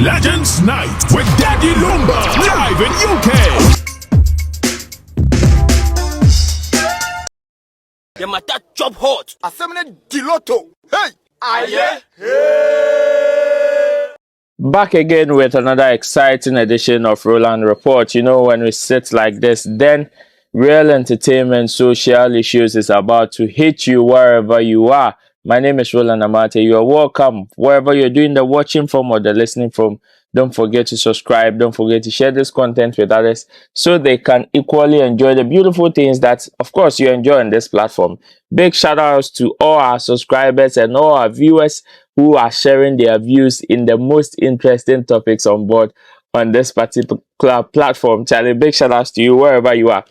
Legends Night with Daddy Lumba live in UK. The matter chop hot. Assembly Diloto. Hey! Aye! Back again with another exciting edition of Roland Report. You know, when we sit like this, then real entertainment, social issues is about to hit you wherever you are. My name is Roland AMARTEY. You are welcome wherever you're doing the watching from or the listening from. Don't forget to subscribe. Don't forget to share this content with others so they can equally enjoy the beautiful things that, of course, you enjoy on this platform. Big shout outs to all our subscribers and all our viewers who are sharing their views in the most interesting topics on board on this particular platform. Charlie, big shout outs to you wherever you are.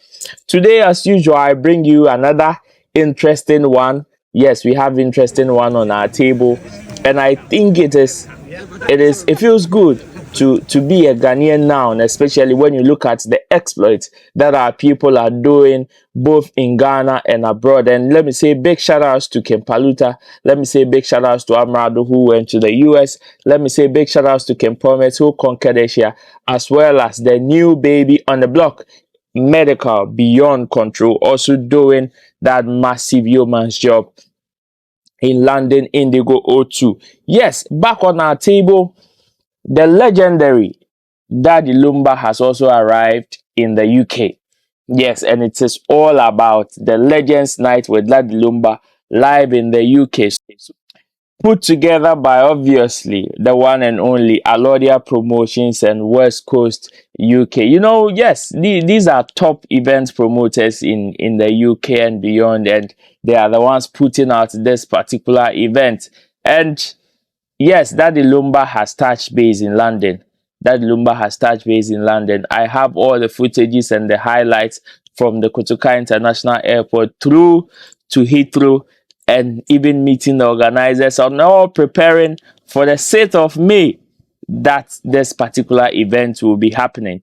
Today, as usual, I bring you another interesting one. Yes, we have interesting one on our table, and I think it feels good to be a Ghanaian now, and especially when you look at the exploits that our people are doing both in Ghana and abroad. And let me say big shout outs to Ken Paluta. Let me say big shout outs to Amrado, who went to the US. Let me say big shout outs to Ken Pomet, who conquered Asia, as well as the new baby on the block, Medical Beyond Control, also doing that massive yeoman's job in London Indigo O2. Yes, back on our table, the legendary Daddy Lumba has also arrived in the UK. Yes, and it is all about the Legends Night with Daddy Lumba live in the UK. Put together by obviously the one and only Alodia Promotions and West Coast UK. You know, yes, these are top event promoters in the UK and beyond, and they are the ones putting out this particular event. And yes, Daddy Lumba has touched base in London. Daddy Lumba has touched base in London. I have all the footages and the highlights from the Kotoka International Airport through to Heathrow, and even meeting the organizers are now preparing for the 6th of May that this particular event will be happening.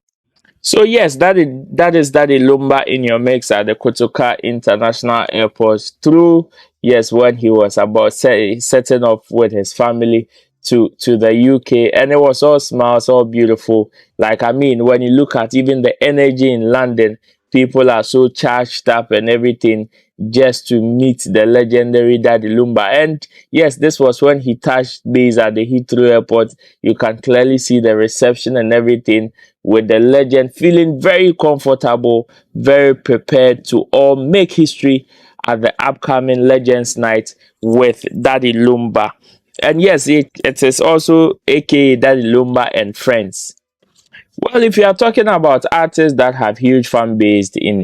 So yes, that is Daddy Lumba in your mix at the Kotoka International Airport through, yes, when he was about setting off with his family to the UK, and it was all smiles, all beautiful. Like, I mean, when you look at even the energy in London, people are so charged up and everything just to meet the legendary Daddy Lumba. And yes, this was when he touched base at the Heathrow Airport. You can clearly see the reception and everything, with the legend feeling very comfortable, very prepared to all make history at the upcoming Legends Night with Daddy Lumba. And yes, it is also aka Daddy Lumba and Friends. Well, if you are talking about artists that have huge fan base in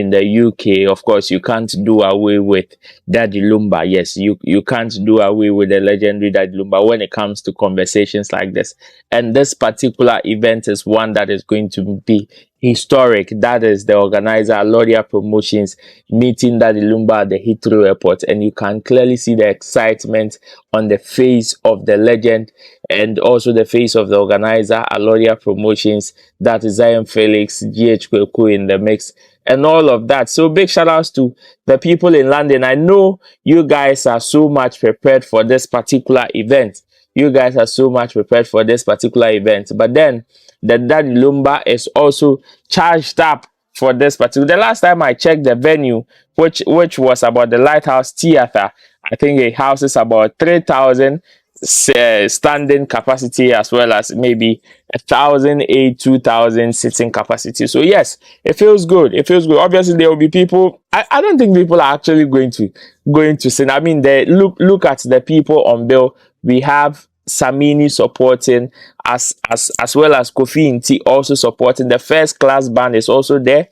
the UK, of course, you can't do away with Daddy Lumba. Yes, you can't do away with the legendary Daddy Lumba when it comes to conversations like this. And this particular event is one that is going to be historic. That is the organizer, Alodia Promotions, meeting Daddy Lumba at the Heathrow Airport, and you can clearly see the excitement on the face of the legend and also the face of the organizer, Alodia Promotions. That is Zion Felix, GH Kweku in the mix, and all of that. So big shout outs to the people in London. I know you guys are so much prepared for this particular event. You guys are so much prepared for this particular event, but then the Daddy Lumba is also charged up for this particular. The last time I checked the venue, which was about the Lighthouse Theatre, I think it houses about 3,000 standing capacity, as well as maybe 2,000 sitting capacity. So yes, it feels good. It feels good. Obviously, there will be people. I don't think people are actually going to sing. I mean, they look at the people on bill. We have Samini supporting, as well as Kofi Inti also supporting. The First Class Band is also there.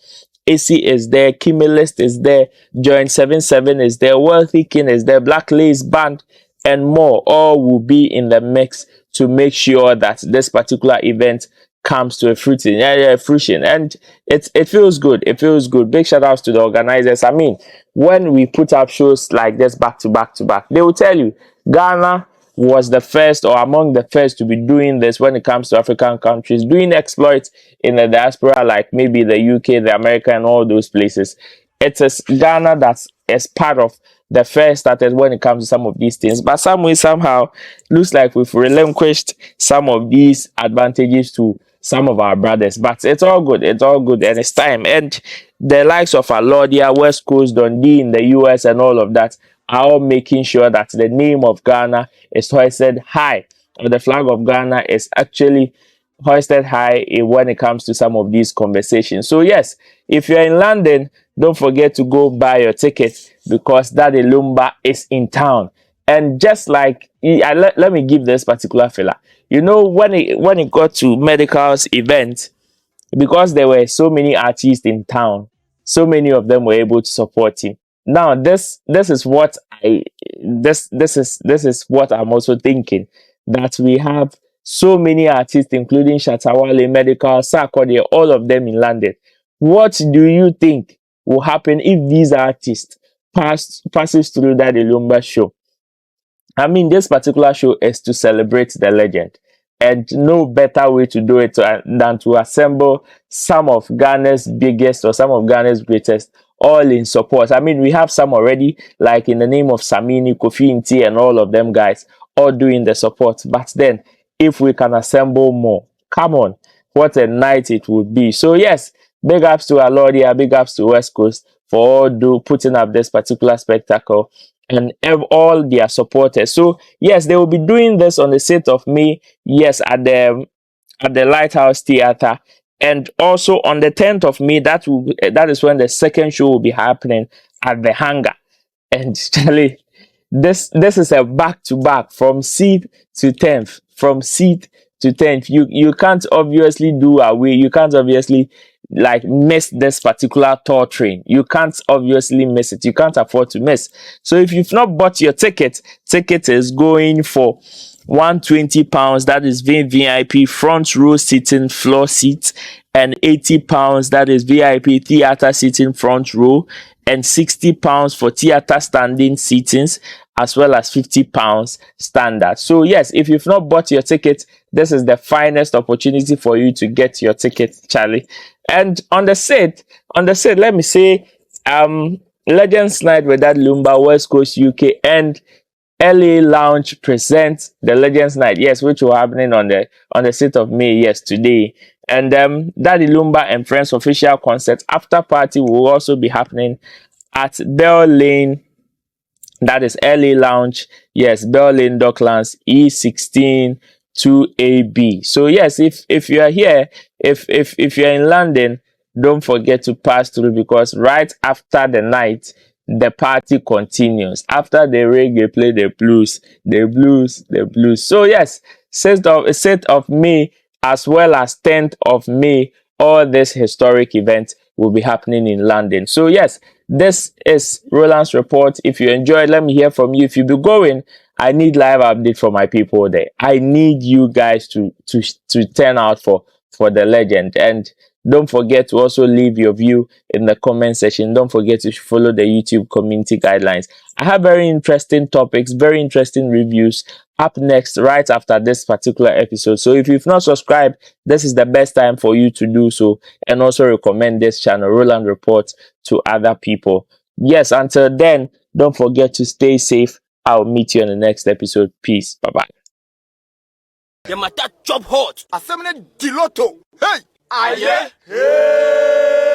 AC is there, Kimilist is there, Joint 77 is there, Wealthy King is there, Black Lace Band, and more. All will be in the mix to make sure that this particular event comes to a fruition. And it feels good. It feels good. Big shout outs to the organizers. I mean, when we put up shows like this back to back, they will tell you Ghana was the first or among the first to be doing this when it comes to African countries, doing exploits in the diaspora, like maybe the UK, the America, and all those places. It is Ghana that is part of the fair started when it comes to some of these things. But some way, somehow, looks like we've relinquished some of these advantages to some of our brothers. But it's all good. It's all good. And it's time. And the likes of Alodia, West Coast, Dundee in the US and all of that are all making sure that the name of Ghana is hoisted high, or the flag of Ghana is actually hoisted high when it comes to some of these conversations. So yes, if you're in London, don't forget to go buy your ticket because Daddy Lumba is in town. And just like let me give this particular fella, you know, when it got to Medical's event, because there were so many artists in town, so many of them were able to support him. Now this is what this is what I'm also thinking, that we have so many artists, including Shatawale, Medical, Sarkodie, all of them in London. What do you think will happen if these artists passes through that Lumba show? I mean, this particular show is to celebrate the legend. And no better way to do it than to assemble some of Ghana's biggest or some of Ghana's greatest all in support. I mean, we have some already, like in the name of Samini, Kofi Nti, and all of them guys, all doing the support. But then, if we can assemble more, come on, what a night it would be. So yes, big ups to Alodia, big ups to West Coast for all putting up this particular spectacle and all their supporters. So yes, they will be doing this on the 6th of May. Yes, at the Lighthouse Theatre, and also on the 10th of May. That is when the second show will be happening at the Hangar. And Charlie, this is a back to back from 6th to 10th, from 6th to 10th. You can't obviously do away. You can't obviously like miss this particular tour train. You can't obviously miss it. You can't afford to miss. So if you've not bought your ticket is going for £120. That is VIP front row seating, floor seats, and £80. That is VIP theater seating, front row, and £60 for theater standing seatings, as well as £50 standard. So yes, if you've not bought your ticket, this is the finest opportunity for you to get your ticket, Charlie. And on the set, let me say, Legends Night with that Lumba, West Coast UK, and LA Lounge presents the Legends Night, yes, which will happening on the 6th of May, yes, today. And Daddy Lumba and Friends official concert after party will also be happening at Bell Lane. That is LA Lounge, yes, Bell Lane Docklands, E16 2AB. So yes, if you are here, if you're in London, don't forget to pass through, because right after the night, the party continues. After the reggae, play the blues. So yes, 6th of May as well as 10th of May, all this historic event will be happening in London. So yes, this is Roland's report. If you enjoyed, let me hear from you. If you be going, I need live update from my people there. I need you guys to turn out for the legend. And don't forget to also leave your view in the comment section. Don't forget to follow the YouTube community guidelines. I have very interesting topics, very interesting reviews up next right after this particular episode. So if you've not subscribed, this is the best time for you to do so, and also recommend this channel, Roland Report, to other people. Yes, until then, don't forget to stay safe. I'll meet you in the next episode. Peace. Bye-bye. The matter job hot. Asemene Diloto. Hey! Aye. Hey!